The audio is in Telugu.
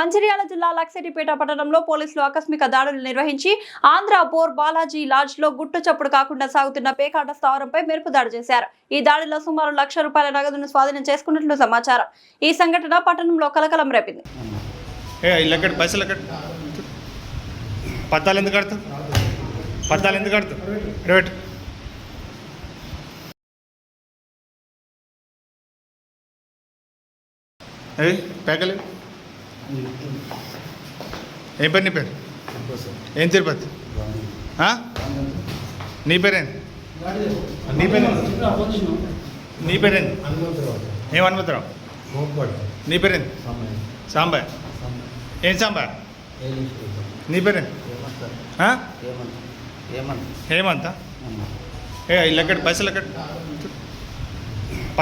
మంచిర్యాల జిల్లా లక్సెటిపేట పట్టణంలో పోలీసులు ఆకస్మిక దాడులు నిర్వహించి ఆంధ్ర బోర్ బాలాజీ లాడ్జ్ లో గుట్టు చప్పుడు కాకుండా సాగుతున్న పేకాట స్థావరంపై మెరుపు దాడి చేశారు. ఈ దాడిలో సుమారు ₹1,00,000 నగదును స్వాధీనం చేసుకున్నట్లు సమాచారం. ఈ సంఘటన పట్టణంలో కలకలం రేపింది. ఏం పేరు నీ పేరు? ఏం తిరుపతి? నీ పేరేంది? నీ పేరేంది? నీ పేరేంది? ఏం హనుమంతరావు? నీ పేరేంది? సాంబా. ఏం సాంబా? నీ పేరేంది? హేమంత. ఇల్లు ఎక్కడ? పైసలు ఎక్కడ?